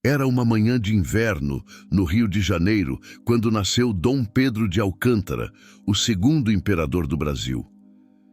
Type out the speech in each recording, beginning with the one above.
Era uma manhã de inverno, no Rio de Janeiro, quando nasceu Dom Pedro de Alcântara, o segundo imperador do Brasil.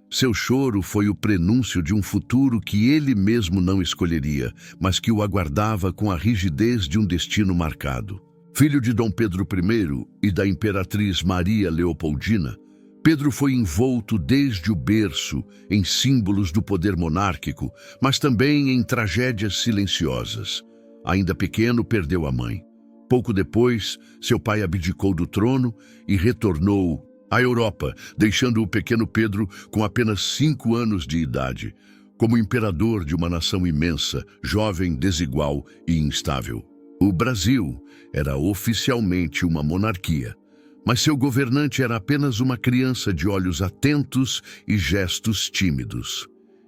Seu choro foi o prenúncio de um futuro que ele mesmo não escolheria, mas que o aguardava com a rigidez de um destino marcado. Filho de Dom Pedro I e da imperatriz Maria Leopoldina, Pedro foi envolto desde o berço em símbolos do poder monárquico, mas também em tragédias silenciosas. Ainda pequeno, perdeu a mãe. Pouco depois, seu pai abdicou do trono e retornou à Europa, deixando o pequeno Pedro com apenas 5 anos de idade, como imperador de uma nação imensa, jovem, desigual e instável. O Brasil era oficialmente uma monarquia, mas seu governante era apenas uma criança de olhos atentos e gestos tímidos.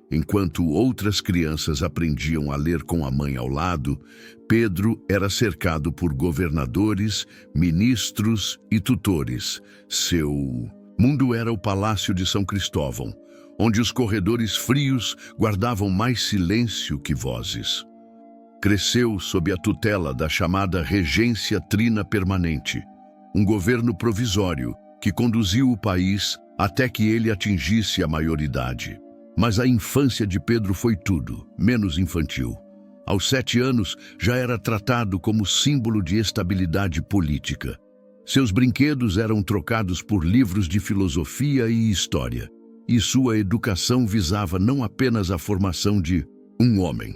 Enquanto outras crianças aprendiam a ler com a mãe ao lado, Pedro era cercado por governadores, ministros e tutores. Seu mundo era o Palácio de São Cristóvão, onde os corredores frios guardavam mais silêncio que vozes. Cresceu sob a tutela da chamada Regência Trina Permanente, um governo provisório que conduziu o país até que ele atingisse a maioridade. Mas a infância de Pedro foi tudo, menos infantil. Aos 7 anos, já era tratado como símbolo de estabilidade política. Seus brinquedos eram trocados por livros de filosofia e história, e sua educação visava não apenas a formação de um homem,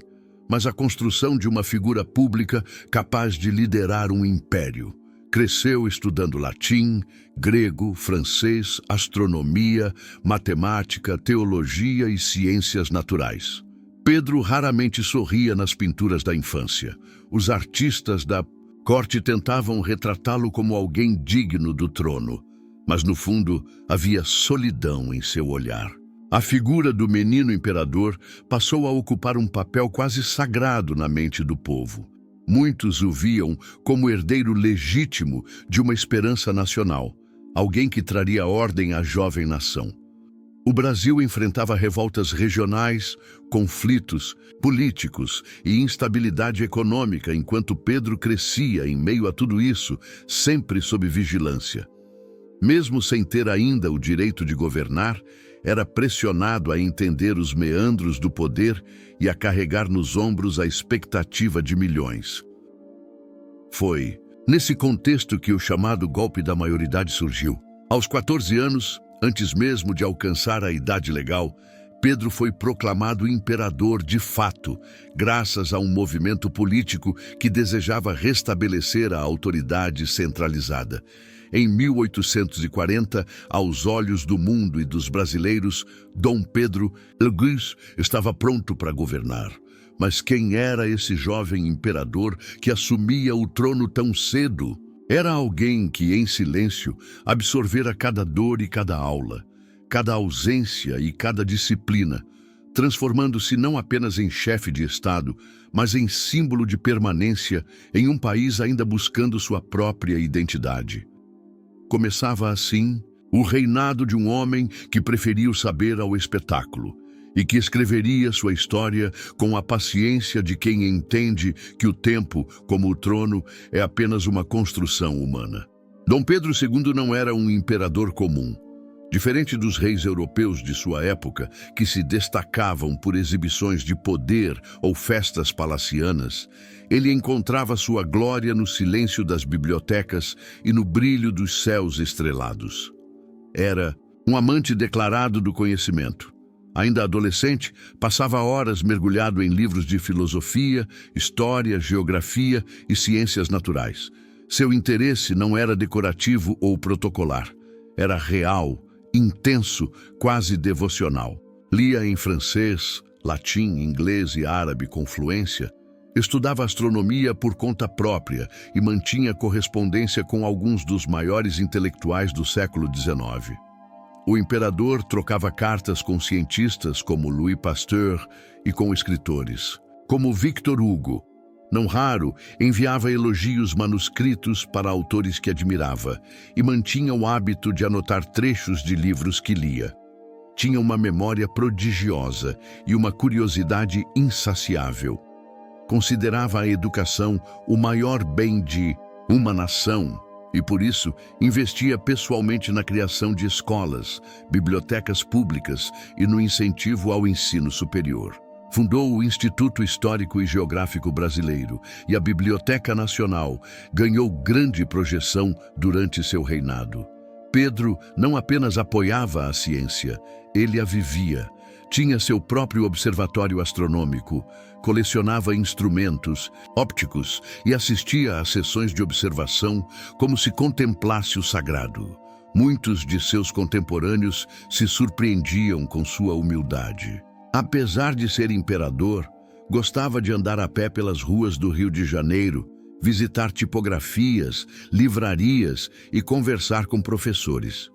mas a construção de uma figura pública capaz de liderar um império. Cresceu estudando latim, grego, francês, astronomia, matemática, teologia e ciências naturais. Pedro raramente sorria nas pinturas da infância. Os artistas da corte tentavam retratá-lo como alguém digno do trono, mas no fundo havia solidão em seu olhar. A figura do menino imperador passou a ocupar um papel quase sagrado na mente do povo. Muitos o viam como herdeiro legítimo de uma esperança nacional, alguém que traria ordem à jovem nação. O Brasil enfrentava revoltas regionais, conflitos políticos e instabilidade econômica, enquanto Pedro crescia em meio a tudo isso, sempre sob vigilância. Mesmo sem ter ainda o direito de governar, era pressionado a entender os meandros do poder e a carregar nos ombros a expectativa de milhões. Foi nesse contexto que o chamado golpe da maioridade surgiu. Aos 14 anos, antes mesmo de alcançar a idade legal, Pedro foi proclamado imperador de fato, graças a um movimento político que desejava restabelecer a autoridade centralizada. Em 1840, aos olhos do mundo e dos brasileiros, Dom Pedro Auguste estava pronto para governar. Mas quem era esse jovem imperador que assumia o trono tão cedo? Era alguém que, em silêncio, absorvera cada dor e cada aula, cada ausência e cada disciplina, transformando-se não apenas em chefe de Estado, mas em símbolo de permanência em um país ainda buscando sua própria identidade. Começava assim o reinado de um homem que preferia o saber ao espetáculo e que escreveria sua história com a paciência de quem entende que o tempo, como o trono, é apenas uma construção humana. Dom Pedro II não era um imperador comum. Diferente dos reis europeus de sua época, que se destacavam por exibições de poder ou festas palacianas, ele encontrava sua glória no silêncio das bibliotecas e no brilho dos céus estrelados. Era um amante declarado do conhecimento. Ainda adolescente, passava horas mergulhado em livros de filosofia, história, geografia e ciências naturais. Seu interesse não era decorativo ou protocolar. Era real, intenso, quase devocional. Lia em francês, latim, inglês e árabe com fluência. Estudava astronomia por conta própria e mantinha correspondência com alguns dos maiores intelectuais do século XIX. O imperador trocava cartas com cientistas como Louis Pasteur e com escritores, como Victor Hugo. Não raro, enviava elogios manuscritos para autores que admirava e mantinha o hábito de anotar trechos de livros que lia. Tinha uma memória prodigiosa e uma curiosidade insaciável. considerava a educação o maior bem de uma nação e, por isso, investia pessoalmente na criação de escolas, bibliotecas públicas e no incentivo ao ensino superior. Fundou o Instituto Histórico e Geográfico Brasileiro e a Biblioteca Nacional ganhou grande projeção durante seu reinado. Pedro não apenas apoiava a ciência, ele a vivia. Tinha seu próprio observatório astronômico, colecionava instrumentos ópticos e assistia a sessões de observação como se contemplasse o sagrado. Muitos de seus contemporâneos se surpreendiam com sua humildade. Apesar de ser imperador, gostava de andar a pé pelas ruas do Rio de Janeiro, visitar tipografias, livrarias e conversar com professores.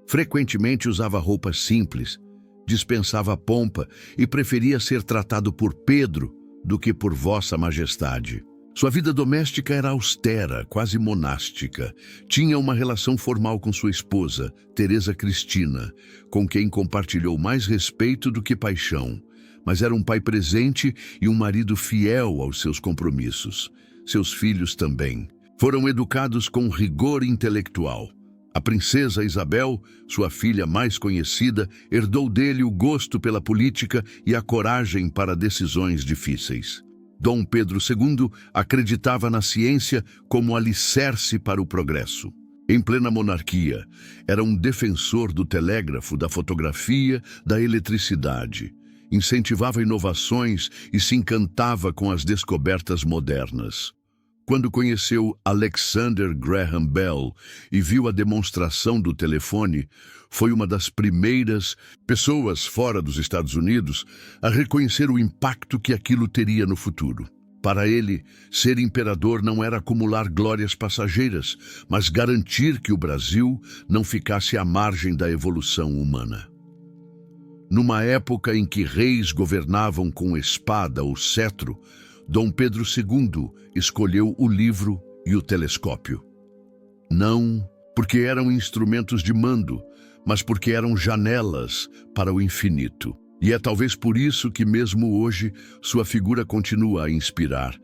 Frequentemente usava roupas simples, dispensava pompa e preferia ser tratado por Pedro do que por Vossa Majestade. Sua vida doméstica era austera, quase monástica. Tinha uma relação formal com sua esposa, Teresa Cristina, com quem compartilhou mais respeito do que paixão. Mas era um pai presente e um marido fiel aos seus compromissos. Seus filhos também. Foram educados com rigor intelectual. A princesa Isabel, sua filha mais conhecida, herdou dele o gosto pela política e a coragem para decisões difíceis. Dom Pedro II acreditava na ciência como alicerce para o progresso. Em plena monarquia, era um defensor do telégrafo, da fotografia, da eletricidade. Incentivava inovações e se encantava com as descobertas modernas. Quando conheceu Alexander Graham Bell e viu a demonstração do telefone, foi uma das primeiras pessoas fora dos Estados Unidos a reconhecer o impacto que aquilo teria no futuro. Para ele, ser imperador não era acumular glórias passageiras, mas garantir que o Brasil não ficasse à margem da evolução humana. Numa época em que reis governavam com espada ou cetro, Dom Pedro II escolheu o livro e o telescópio. Não porque eram instrumentos de mando, mas porque eram janelas para o infinito. E é talvez por isso que mesmo hoje sua figura continua a inspirar,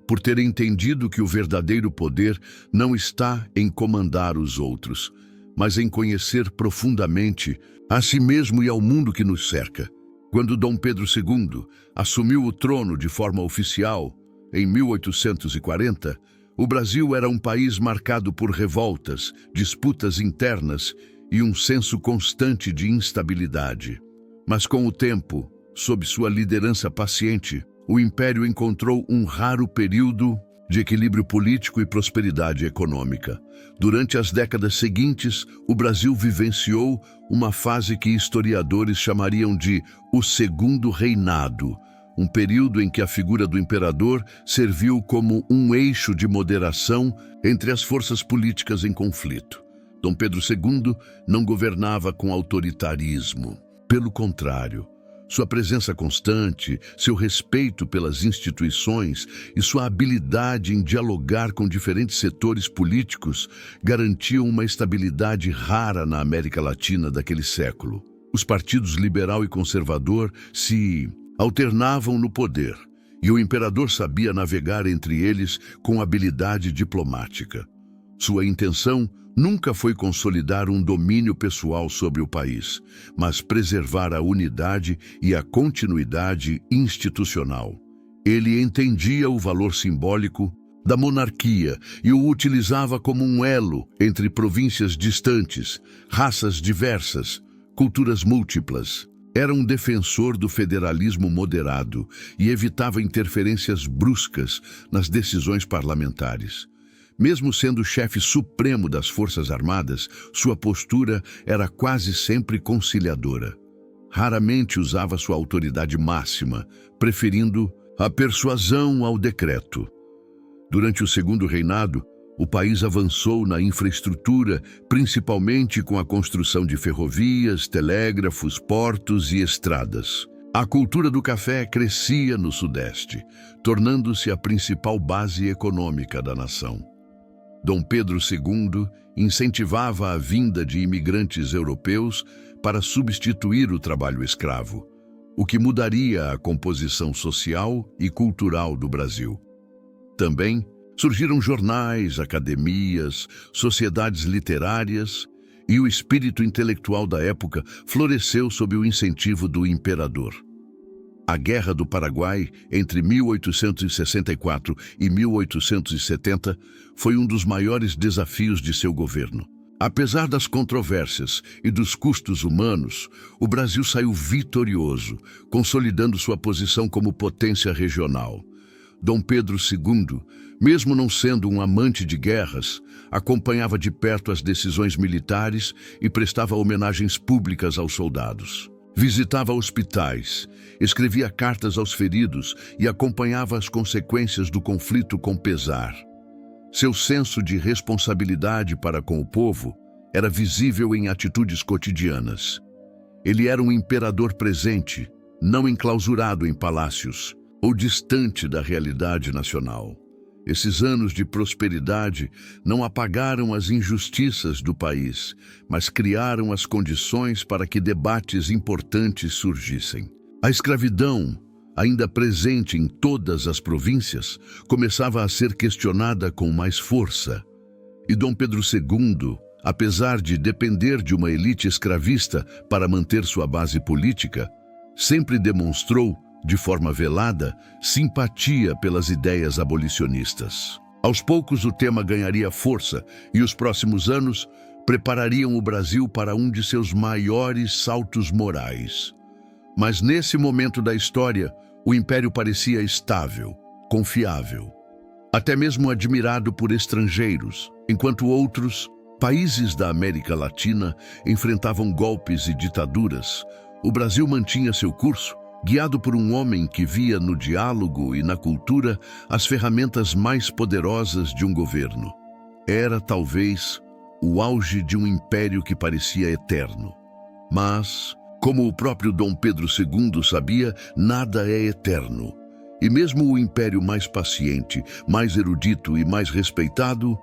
por ter entendido que o verdadeiro poder não está em comandar os outros, mas em conhecer profundamente a si mesmo e ao mundo que nos cerca. Quando Dom Pedro II assumiu o trono de forma oficial, em 1840, o Brasil era um país marcado por revoltas, disputas internas e um senso constante de instabilidade. Mas com o tempo, sob sua liderança paciente, o Império encontrou um raro período de equilíbrio político e prosperidade econômica. Durante as décadas seguintes, o Brasil vivenciou uma fase que historiadores chamariam de o Segundo Reinado, um período em que a figura do imperador serviu como um eixo de moderação entre as forças políticas em conflito. Dom Pedro II não governava com autoritarismo. Pelo contrário, sua presença constante, seu respeito pelas instituições e sua habilidade em dialogar com diferentes setores políticos garantiam uma estabilidade rara na América Latina daquele século. Os partidos liberal e conservador se alternavam no poder, e o imperador sabia navegar entre eles com habilidade diplomática. Sua intenção nunca foi consolidar um domínio pessoal sobre o país, mas preservar a unidade e a continuidade institucional. Ele entendia o valor simbólico da monarquia e o utilizava como um elo entre províncias distantes, raças diversas, culturas múltiplas. Era um defensor do federalismo moderado e evitava interferências bruscas nas decisões parlamentares. Mesmo sendo o chefe supremo das Forças Armadas, sua postura era quase sempre conciliadora. Raramente usava sua autoridade máxima, preferindo a persuasão ao decreto. Durante o Segundo Reinado, o país avançou na infraestrutura, principalmente com a construção de ferrovias, telégrafos, portos e estradas. A cultura do café crescia no Sudeste, tornando-se a principal base econômica da nação. Dom Pedro II incentivava a vinda de imigrantes europeus para substituir o trabalho escravo. o que mudaria a composição social e cultural do Brasil. Também surgiram jornais, academias, sociedades literárias e o espírito intelectual da época floresceu sob o incentivo do imperador. A Guerra do Paraguai, entre 1864 e 1870, foi um dos maiores desafios de seu governo. Apesar das controvérsias e dos custos humanos, o Brasil saiu vitorioso, consolidando sua posição como potência regional. Dom Pedro II, mesmo não sendo um amante de guerras, acompanhava de perto as decisões militares e prestava homenagens públicas aos soldados. Visitava hospitais, escrevia cartas aos feridos e acompanhava as consequências do conflito com pesar. Seu senso de responsabilidade para com o povo era visível em atitudes cotidianas. Ele era um imperador presente, não enclausurado em palácios ou distante da realidade nacional. Esses anos de prosperidade não apagaram as injustiças do país, mas criaram as condições para que debates importantes surgissem. A escravidão, ainda presente em todas as províncias, começava a ser questionada com mais força. E Dom Pedro II, apesar de depender de uma elite escravista para manter sua base política, sempre demonstrou, de forma velada, simpatia pelas ideias abolicionistas. Aos poucos o tema ganharia força e os próximos anos preparariam o Brasil para um de seus maiores saltos morais. Mas nesse momento da história, o Império parecia estável, confiável, até mesmo admirado por estrangeiros, enquanto outros países da América Latina enfrentavam golpes e ditaduras. O Brasil mantinha seu curso, guiado por um homem que via no diálogo e na cultura as ferramentas mais poderosas de um governo. Era, talvez, o auge de um império que parecia eterno. Mas, como o próprio Dom Pedro II sabia, nada é eterno. E mesmo o império mais paciente, mais erudito e mais respeitado,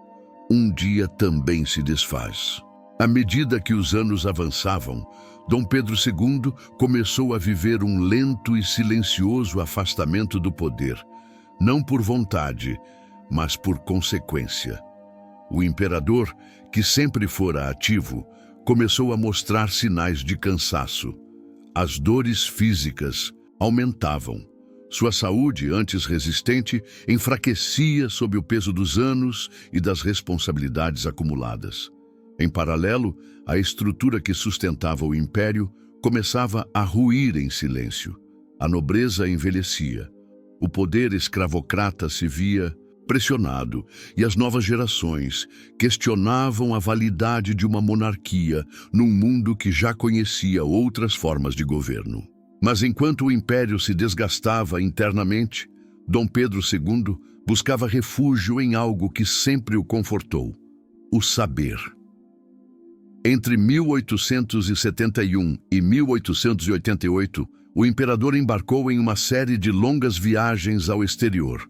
um dia também se desfaz. À medida que os anos avançavam, Dom Pedro II começou a viver um lento e silencioso afastamento do poder, não por vontade, mas por consequência. O imperador, que sempre fora ativo, começou a mostrar sinais de cansaço. As dores físicas aumentavam. Sua saúde, antes resistente, enfraquecia sob o peso dos anos e das responsabilidades acumuladas. Em paralelo, a estrutura que sustentava o império começava a ruir em silêncio. A nobreza envelhecia. O poder escravocrata se via pressionado e as novas gerações questionavam a validade de uma monarquia num mundo que já conhecia outras formas de governo. Mas enquanto o império se desgastava internamente, Dom Pedro II buscava refúgio em algo que sempre o confortou: o saber. Entre 1871 e 1888, o imperador embarcou em uma série de longas viagens ao exterior.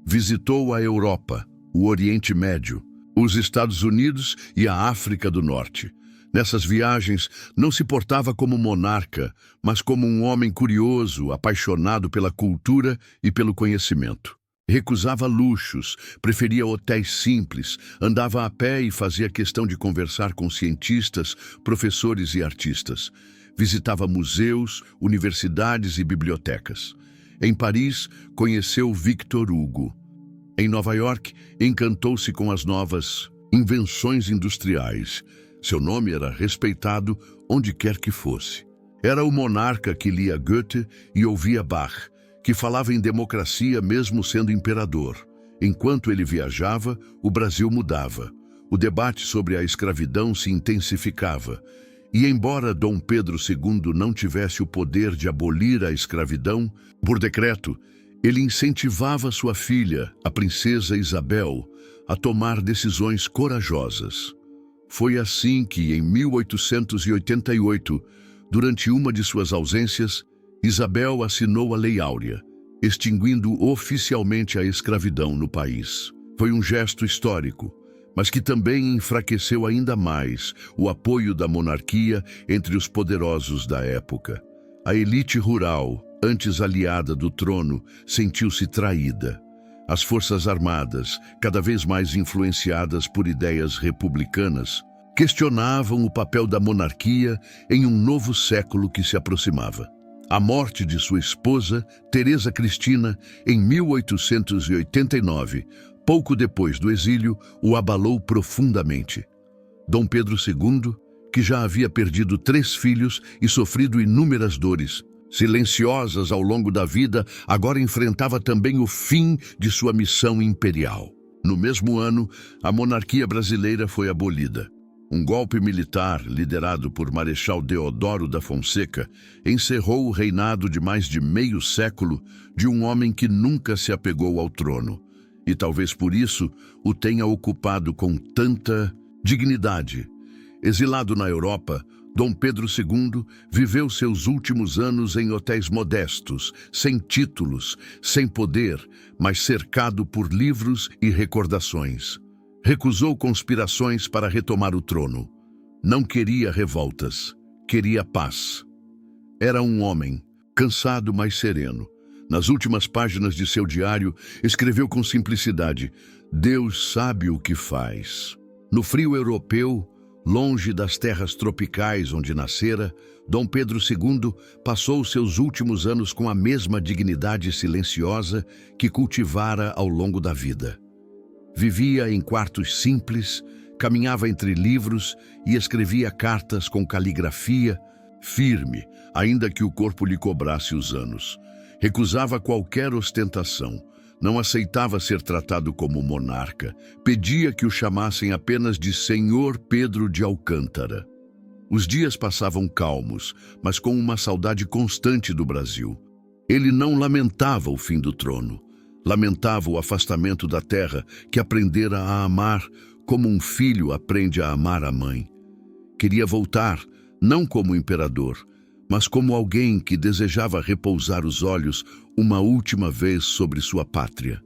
Visitou a Europa, o Oriente Médio, os Estados Unidos e a África do Norte. Nessas viagens, não se portava como monarca, mas como um homem curioso, apaixonado pela cultura e pelo conhecimento. Recusava luxos, preferia hotéis simples, andava a pé e fazia questão de conversar com cientistas, professores e artistas. Visitava museus, universidades e bibliotecas. Em Paris, conheceu Victor Hugo. Em Nova York, encantou-se com as novas invenções industriais. Seu nome era respeitado onde quer que fosse. Era o monarca que lia Goethe e ouvia Bach, que falava em democracia mesmo sendo imperador. Enquanto ele viajava, o Brasil mudava. O debate sobre a escravidão se intensificava. E embora Dom Pedro II não tivesse o poder de abolir a escravidão, por decreto, ele incentivava sua filha, a princesa Isabel, a tomar decisões corajosas. Foi assim que, em 1888, durante uma de suas ausências, Isabel assinou a Lei Áurea, extinguindo oficialmente a escravidão no país. Foi um gesto histórico, mas que também enfraqueceu ainda mais o apoio da monarquia entre os poderosos da época. A elite rural, antes aliada do trono, sentiu-se traída. As forças armadas, cada vez mais influenciadas por ideias republicanas, questionavam o papel da monarquia em um novo século que se aproximava. A morte de sua esposa, Teresa Cristina, em 1889, pouco depois do exílio, o abalou profundamente. Dom Pedro II, que já havia perdido 3 filhos e sofrido inúmeras dores, silenciosas ao longo da vida, agora enfrentava também o fim de sua missão imperial. No mesmo ano, a monarquia brasileira foi abolida. Um golpe militar, liderado por Marechal Deodoro da Fonseca, encerrou o reinado de mais de meio século de um homem que nunca se apegou ao trono, e talvez por isso o tenha ocupado com tanta dignidade. Exilado na Europa, Dom Pedro II viveu seus últimos anos em hotéis modestos, sem títulos, sem poder, mas cercado por livros e recordações. Recusou conspirações para retomar o trono. Não queria revoltas, queria paz. Era um homem, cansado, mas sereno. Nas últimas páginas de seu diário, escreveu com simplicidade: Deus sabe o que faz. No frio europeu, longe das terras tropicais onde nascera, Dom Pedro II passou seus últimos anos com a mesma dignidade silenciosa que cultivara ao longo da vida. Vivia em quartos simples, caminhava entre livros e escrevia cartas com caligrafia firme, ainda que o corpo lhe cobrasse os anos. Recusava qualquer ostentação, não aceitava ser tratado como monarca, pedia que o chamassem apenas de Senhor Pedro de Alcântara. Os dias passavam calmos, mas com uma saudade constante do Brasil. Ele não lamentava o fim do trono. Lamentava o afastamento da terra que aprendera a amar como um filho aprende a amar a mãe. Queria voltar, não como imperador, mas como alguém que desejava repousar os olhos uma última vez sobre sua pátria.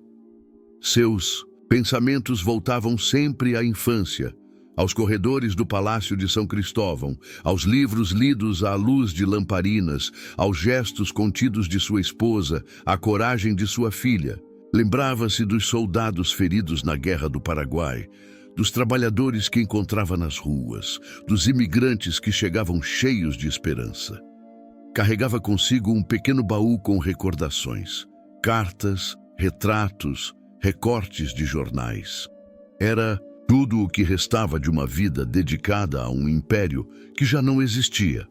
Seus pensamentos voltavam sempre à infância, aos corredores do Palácio de São Cristóvão, aos livros lidos à luz de lamparinas, aos gestos contidos de sua esposa, à coragem de sua filha. Lembrava-se dos soldados feridos na Guerra do Paraguai, dos trabalhadores que encontrava nas ruas, dos imigrantes que chegavam cheios de esperança. Carregava consigo um pequeno baú com recordações, cartas, retratos, recortes de jornais. Era tudo o que restava de uma vida dedicada a um império que já não existia.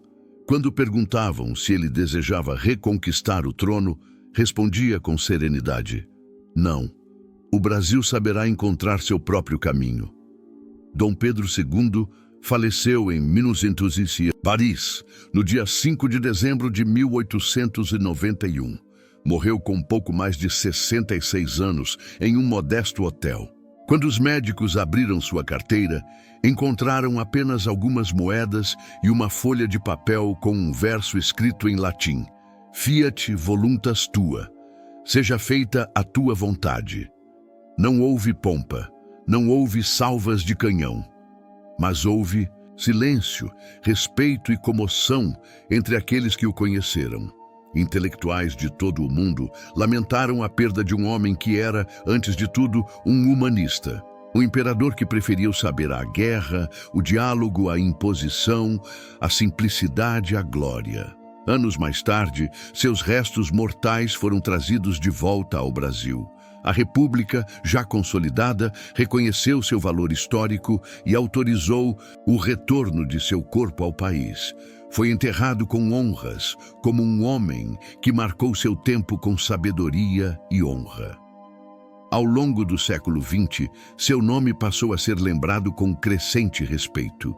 Quando perguntavam se ele desejava reconquistar o trono, respondia com serenidade: não, o Brasil saberá encontrar seu próprio caminho. Dom Pedro II faleceu em Paris, no dia 5 de dezembro de 1891. Morreu com pouco mais de 66 anos em um modesto hotel. Quando os médicos abriram sua carteira, encontraram apenas algumas moedas e uma folha de papel com um verso escrito em latim: Fiat voluntas tua, seja feita a tua vontade. Não houve pompa, não houve salvas de canhão, mas houve silêncio, respeito e comoção entre aqueles que o conheceram. Intelectuais de todo o mundo lamentaram a perda de um homem que era, antes de tudo, um humanista. Um imperador que preferia o saber à guerra, o diálogo à imposição, a simplicidade à glória. Anos mais tarde, seus restos mortais foram trazidos de volta ao Brasil. A República, já consolidada, reconheceu seu valor histórico e autorizou o retorno de seu corpo ao país. Foi enterrado com honras, como um homem que marcou seu tempo com sabedoria e honra. Ao longo do século XX, seu nome passou a ser lembrado com crescente respeito.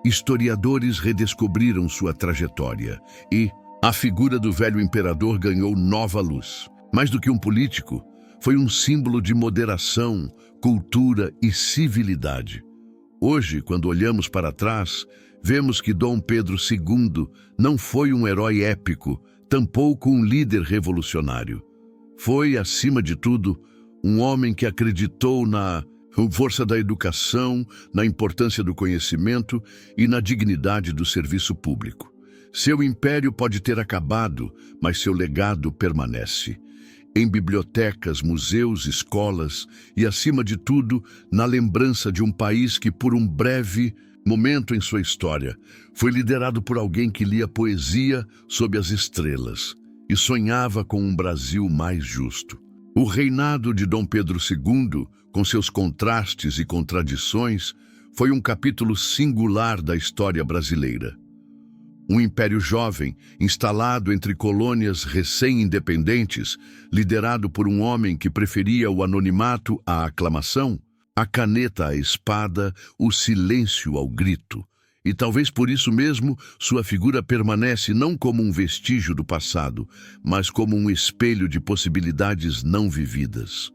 Historiadores redescobriram sua trajetória e a figura do velho imperador ganhou nova luz. Mais do que um político, foi um símbolo de moderação, cultura e civilidade. Hoje, quando olhamos para trás, vemos que Dom Pedro II não foi um herói épico, tampouco um líder revolucionário. Foi, acima de tudo, um homem que acreditou na força da educação, na importância do conhecimento e na dignidade do serviço público. Seu império pode ter acabado, mas seu legado permanece. Em bibliotecas, museus, escolas e, acima de tudo, na lembrança de um país que, por um breve momento em sua história, foi liderado por alguém que lia poesia sob as estrelas e sonhava com um Brasil mais justo. O reinado de Dom Pedro II, com seus contrastes e contradições, foi um capítulo singular da história brasileira. Um império jovem, instalado entre colônias recém-independentes, liderado por um homem que preferia o anonimato à aclamação, a caneta à espada, o silêncio ao grito. E talvez por isso mesmo sua figura permanece não como um vestígio do passado, mas como um espelho de possibilidades não vividas.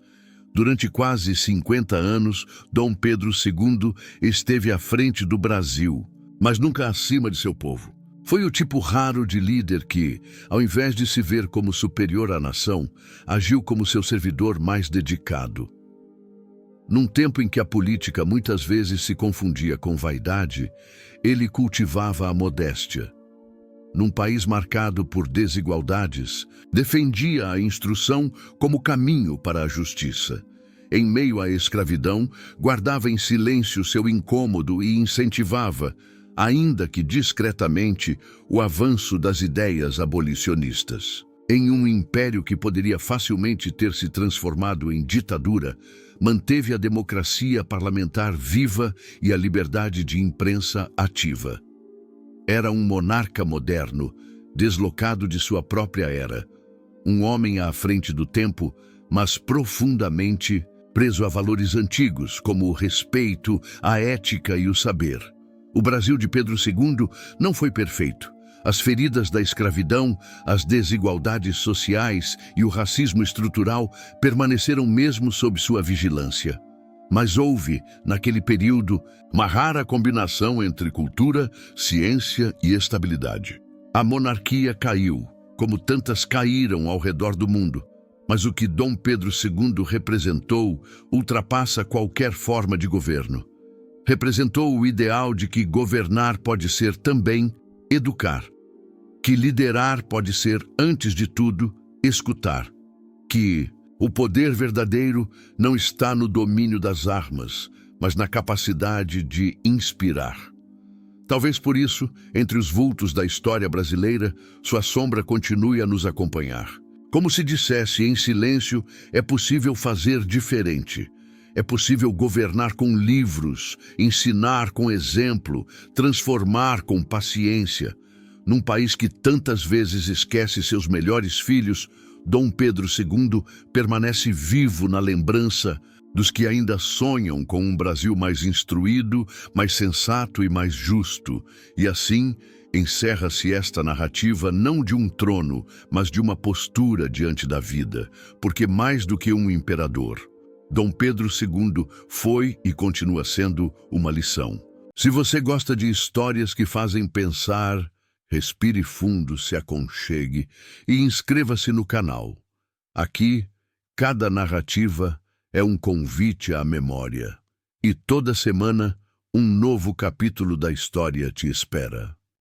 Durante quase 50 anos, Dom Pedro II esteve à frente do Brasil, mas nunca acima de seu povo. Foi o tipo raro de líder que, ao invés de se ver como superior à nação, agiu como seu servidor mais dedicado. Num tempo em que a política muitas vezes se confundia com vaidade, ele cultivava a modéstia. Num país marcado por desigualdades, defendia a instrução como caminho para a justiça. Em meio à escravidão, guardava em silêncio seu incômodo e incentivava, ainda que discretamente, o avanço das ideias abolicionistas. Em um império que poderia facilmente ter se transformado em ditadura, manteve a democracia parlamentar viva e a liberdade de imprensa ativa. Era um monarca moderno, deslocado de sua própria era, um homem à frente do tempo, mas profundamente preso a valores antigos, como o respeito, a ética e o saber. O Brasil de Pedro II não foi perfeito. As feridas da escravidão, as desigualdades sociais e o racismo estrutural permaneceram mesmo sob sua vigilância. Mas houve, naquele período, uma rara combinação entre cultura, ciência e estabilidade. A monarquia caiu, como tantas caíram ao redor do mundo. Mas o que Dom Pedro II representou ultrapassa qualquer forma de governo. Representou o ideal de que governar pode ser também educar, que liderar pode ser, antes de tudo, escutar, que o poder verdadeiro não está no domínio das armas, mas na capacidade de inspirar. Talvez por isso, entre os vultos da história brasileira, sua sombra continue a nos acompanhar. Como se dissesse em silêncio, é possível fazer diferente. É possível governar com livros, ensinar com exemplo, transformar com paciência. Num país que tantas vezes esquece seus melhores filhos, Dom Pedro II permanece vivo na lembrança dos que ainda sonham com um Brasil mais instruído, mais sensato e mais justo. E assim, encerra-se esta narrativa não de um trono, mas de uma postura diante da vida, porque mais do que um imperador, Dom Pedro II foi e continua sendo uma lição. Se você gosta de histórias que fazem pensar, respire fundo, se aconchegue e inscreva-se no canal. Aqui, cada narrativa é um convite à memória. E toda semana, um novo capítulo da história te espera.